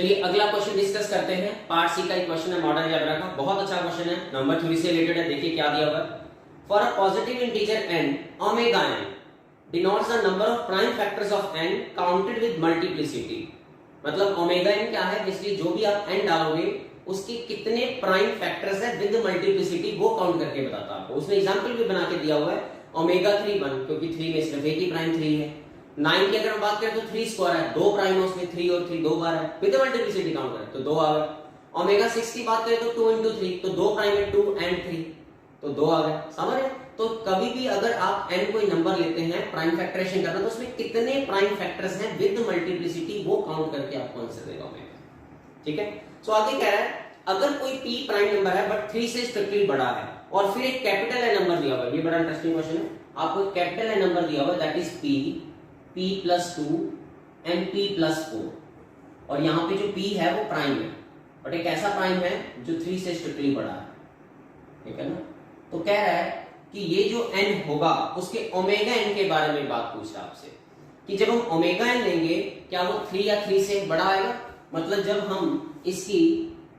चलिए अगला question discuss करते हैं। पार्ट सी का एक क्वेश्चन है मॉडर्न अलजेब्रा का, बहुत अच्छा क्वेश्चन है, नंबर थ्योरी से रिलेटेड है। देखिए क्या दिया हुआ है। For a positive integer n, omega n denotes the number of prime factors of n counted with multiplicity. मतलब ओमेगा n क्या है, इसलिए जो भी आप n डालोगे उसके कितने प्राइम फैक्टर्स है विद मल्टीप्लिसिटी वो काउंट करके बताता है आपको। उसने एग्जांपल भी बना के दिया हुआ है, ओमेगा 3 1 क्योंकि 3 में सिर्फ एक ही प्राइम 3 है। 9 की अगर हम बात करें तो 3 स्क्वायर है, दो प्राइम है उसमें, 3 और 3 दो बार है, विद मल्टीप्लिसिटी काउंट करें तो 2 आ गए। ओमेगा 6 की बात करें तो 2 into 3 तो दो प्राइम है, 2 and 3 तो 2 आ गए। समझ रहे? तो कभी भी अगर आप n कोई नंबर लेते हैं प्राइम फैक्टराइजेशन करना तो उसमें कितने प्राइम फैक्टर्स हैं विद मल्टीप्लिसिटी वो काउंट करके आपको आंसर देगा ओमेगा। ठीक है। सो आगे कह रहा है अगर कोई p प्राइम नंबर है बट 3 से स्ट्रिक्टली बड़ा है और फिर एक कैपिटल n नंबर दिया हुआ है, ये बड़ा इंटरेस्टिंग क्वेश्चन है। आपको एक कैपिटल n नंबर दिया हुआ है that is p plus 2 and p plus 4 और यहाँ पे जो p है वो प्राइम है बट एक ऐसा प्राइम है जो 3 से स्ट्रिक्टली बड़ा है। ठीक है ना। तो कह रहा है कि ये जो n होगा उसके ओमेगा n के बारे में बात पूछ रहा है आपसे कि जब हम ओमेगा n लेंगे क्या वो 3 या 3 से बड़ा आएगा। मतलब जब हम इसकी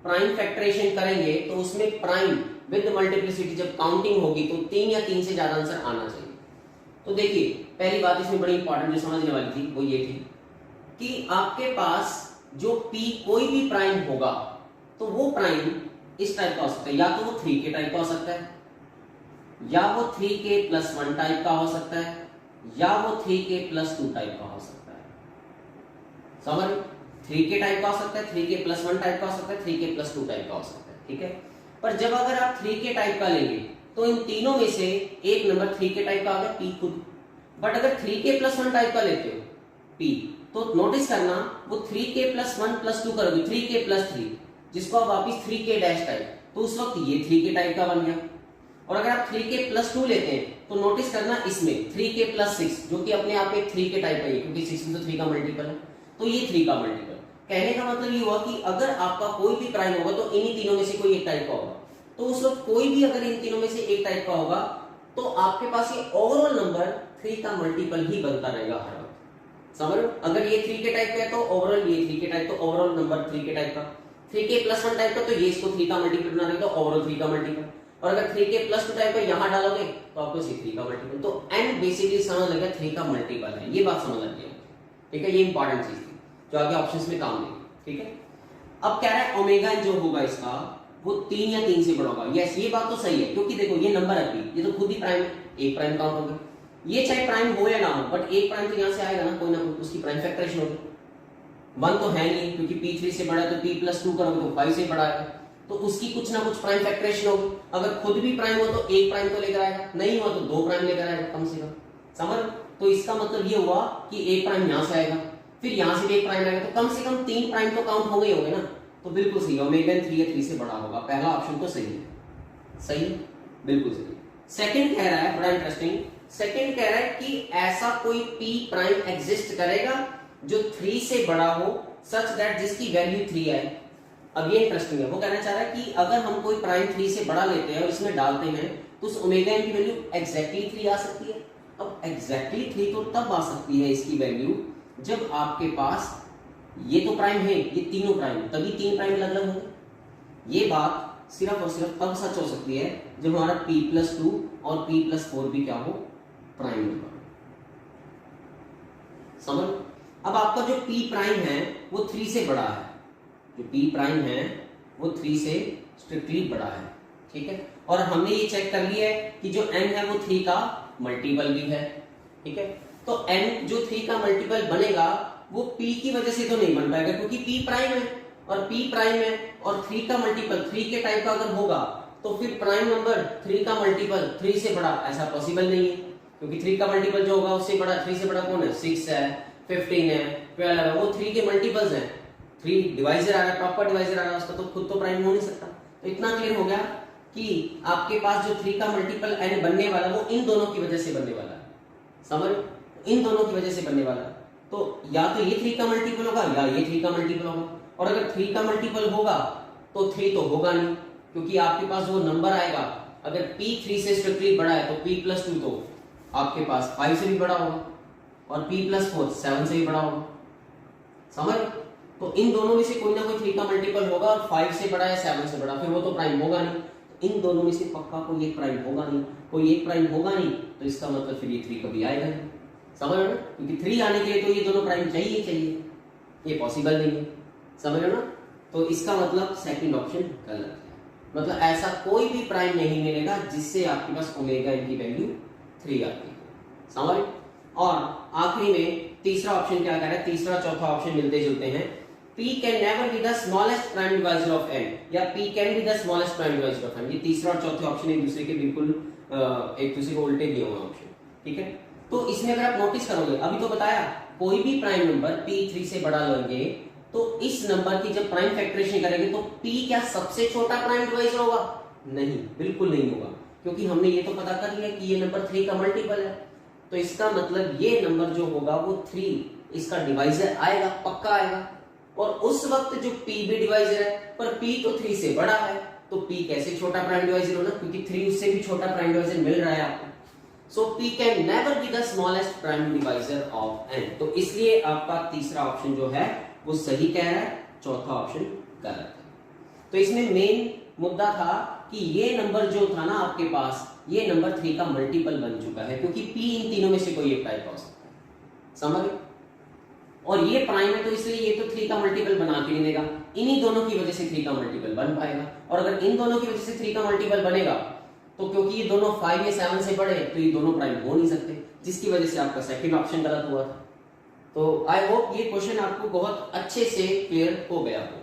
प्राइम फैक्टराइजेशन करेंगे तो उसमें प्राइम विद मल्टीप्लिसिटी जब काउंटिंग होगी तो 3 या 3 से ज्यादा आंसर आना चाहिए। तो देखिए पहली बात इसमें बड़ी इंपॉर्टेंट जो समझने वाली थी वो ये थी कि आपके पास जो p कोई भी प्राइम होगा तो वो प्राइम इस टाइप का हो सकता है, या तो वो 3 के टाइप का हो सकता है, या वो 3k + 1 टाइप का हो सकता है, या वो 3k + 2 टाइप का हो सकता है। समझ? 3k टाइप का हो सकता है, 3k + 1 टाइप का हो सकता है, 3k + 2 टाइप का हो सकता है। ठीक है। पर जब अगर आप 3k टाइप का लेंगे तो इन तीनों में से एक नंबर 3k टाइप का आ गया p खुद। बट अगर 3k + 1 टाइप का लेते हो p तो नोटिस करना वो 3k + 1 + 2 करोगे 3k + 3 जिसको आप वापिस 3k डैश टाइप तो उस वक्त ये 3k टाइप का बन गया। और अगर आप 3k + 2 लेते हैं तो नोटिस करना इसमें 3k + 6 जो कि अपने आप में 3k टाइप का है क्योंकि 6 में तो 3 का मल्टीपल है तो ये 3 का मल्टीपल। कहने का मतलब ये हुआ कि अगर आपका कोई भी प्राइम होगा तो इन्हीं तीनों में से कोई एक टाइप का होगा। तो उस वक्त कोई भी अगर इन तीनों में से एक टाइप का होगा तो आपके पास ये ओवरऑल नंबर 3 का मल्टीपल ही बनता रहेगा हर वक्त। समझ लो? अगर ये 3 के टाइप का है तो ओवरऑल ये 3 के टाइप तो ओवरऑल नंबर 3 के टाइप का, 3k + 1 टाइप का तो ये इसको 3 का मल्टीपल बना देगा तो ओवरऑल 3 का मल्टीपल। और अगर 3k + 2 टाइप का यहां डालोगे तो आपको 3 का मल्टीपल। तो n बेसिकली समझ लग गया 3 का मल्टीपल है, ये बात समझ लग गई। ठीक है। ये इंपॉर्टेंट चीज थी जो आगे ऑप्शंस में काम देगी। ठीक है। अब कह रहा है ओमेगा जो होगा इसका वो 3 या 3 से बड़ा होगा। यस ये बात तो सही है क्योंकि देखो ये नंबर है p, ये तो खुद ही प्राइम है, एक प्राइम काउंट होगा। ये चाहे प्राइम हो या ना हो बट एक प्राइम तो यहां से आएगा ना, कोई ना कोई उसकी प्राइम फैक्टराइजेशन होगी। 1 तो है नहीं क्योंकि p 3 से बड़ा है तो p + 2 करोगे तो 5 से बड़ा है तो उसकी कुछ ना कुछ प्राइम फैक्टराइजेशन होगी। अगर खुद भी प्राइम हो तो एक प्राइम तो लेकर आएगा, नहीं हुआ तो 2 प्राइम लेकर आएगा कम से कम। समझ? तो इसका मतलब ये हुआ कि एक प्राइम यहां से आएगा फिर यहां से भी एक प्राइम आएगा तो कम से कम 3 प्राइम तो काउंट हो गए होंगे ना। तो बिल्कुल सही, ओमेगा 3 या 3 से बड़ा होगा। पहला ऑप्शन तो सही है। सही है, बिल्कुल सही। सेकंड कह रहा है बड़ा इंटरेस्टिंग, सेकंड कह रहा है कि ऐसा कोई p प्राइम एग्जिस्ट करेगा जो 3 से बड़ा हो सच दैट जिसकी वैल्यू 3 आए। अब ये इंटरेस्टिंग है, वो कहना चाह रहा है कि अगर हम कोई प्राइम 3 से बड़ा लेते हैं और इसमें डालते हैं तो उस ओमेगा n की वैल्यू एग्जैक्टली 3 आ सकती है। अब एग्जैक्टली 3 तो तब आ सकती है इसकी वैल्यू जब आपके पास ये तो प्राइम है, ये तीनों प्राइम, तभी 3 प्राइम अलग अलग होंगे। ये बात सिर्फ और सिर्फ तब सच हो सकती है जब हमारा p + 2 और p + 4 भी क्या हो, प्राइम नंबर। समझ? अब आपका जो p प्राइम है वो 3 से बड़ा है, जो p प्राइम है वो 3 से स्ट्रिक्टली बड़ा है। ठीक है। और हमने ये चेक कर लिया है कि जो n है वो 3 का मल्टीपल भी है। ठीक है। तो n जो 3 का मल्टीपल बनेगा वो p की वजह से तो नहीं बन पाएगा क्योंकि p प्राइम है और p प्राइम है और 3 का मल्टीपल 3 के टाइप का अगर होगा तो फिर प्राइम नंबर 3 का मल्टीपल 3 से बड़ा ऐसा पॉसिबल नहीं है क्योंकि 3 का मल्टीपल जो होगा उससे बड़ा 3 से बड़ा कौन है, 6 है, 15 है, 12 है, वो 3 के मल्टीपल्स हैं। 3 डिवाइजर आ रहा है, प्रॉपर डिवाइजर आ रहा है उसका तो खुद तो प्राइम हो नहीं सकता। तो इतना क्लियर हो गया कि आपके पास जो 3 का मल्टीपल n बनने वाला वो इन दोनों की वजह से बनने वाला है। समझ? इन दोनों की वजह से बनने वाला है। तो या तो ये 3 का मल्टीपल होगा या ये 3 का मल्टीपल होगा। और अगर 3 का मल्टीपल होगा तो 3 तो होगा नहीं क्योंकि आपके पास वो नंबर आएगा अगर p 3 से स्ट्रिक्टली बड़ा है तो p + 2 तो आपके पास 5 से भी बड़ा होगा और p + 4 7 से भी बड़ा होगा। समझ? तो इन दोनों में से कोई ना कोई 3 का मल्टीपल होगा, और 5 से बड़ा या 7 से बड़ा, फिर वो तो प्राइम होगा नहीं। तो इन दोनों में से पक्का कोई एक प्राइम होगा नहीं, कोई एक प्राइम होगा नहीं, तो इसका मतलब फिर ये 3 कभी आएगा नहीं। समझ रहे हो ना, क्योंकि 3 आने के लिए तो ये दोनों प्राइम चाहिए, ये पॉसिबल नहीं है। समझ रहे हो ना, तो इसका मतलब सेकंड ऑप्शन गलत है। मतलब ऐसा कोई भी प्राइम नहीं मिलेगा जिससे आपके पास ओमेगा की वैल्यू 3 आती है। समझ रहे? और आखिरी में तीसरा ऑप्शन क्या कह रहा है, तीसरा चौथा ऑप्शन मिलते जुलते हैं। P can never be the smallest prime divisor of n, या P can be the smallest prime divisor of n। ये तीसरा और चौथे ऑप्शन एक दूसरे के बिल्कुल एक दूसरे को उल्टे दिए हुए ऑप्शन, ठीक है। तो इसमें अगर आप नोटिस करोगे, अभी तो बताया कोई भी प्राइम नंबर P 3 से बड़ा लेंगे तो इस नंबर की जब प्राइम फैक्टराइजेशन करेंगे तो P क्या सबसे छोटा प्राइम डिवाइजर होगा? नहीं, बिल्कुल नहीं होगा, क्योंकि हमने ये तो पता कर लिया कि ये नंबर 3 का मल्टीपल है। तो इसका मतलब ये नंबर जो होगा वो 3 इसका डिवाइजर आएगा, पक्का आएगा। और उस वक्त जो P भी डिवाइजर है, पर P तो 3 से बड़ा है, तो P कैसे छोटा प्राइम डिवाइजर होना, क्योंकि 3 उससे भी छोटा प्राइम डिवाइजर मिल रहा है आपको। So P can never be the smallest prime divisor of n। तो इसलिए आपका तीसरा ऑप्शन जो है वो सही कह रहा है, चौथा ऑप्शन गलत है। तो इसमें मेन मुद्दा था कि ये नंबर जो था ना आपके पास, ये नंबर 3 का मल्टीपल बन चुका है, क्योंकि P इन तीनों में से कोई एक टाइप हो सकता है। समझ गए? और ये प्राइम है तो इसलिए ये तो 3 का मल्टीपल बना के नहीं देगा, इन्हीं दोनों की वजह से 3 का मल्टीपल बन पाएगा। और अगर इन दोनों की वजह से 3 का मल्टीपल बनेगा तो क्योंकि ये दोनों 5 या 7 से बड़े तो ये दोनों प्राइम हो नहीं सकते, जिसकी वजह से आपका सेकंड ऑप्शन गलत हुआ था। तो आई होप ये क्वेश्चन आपको बहुत अच्छे से क्लियर हो गया हो।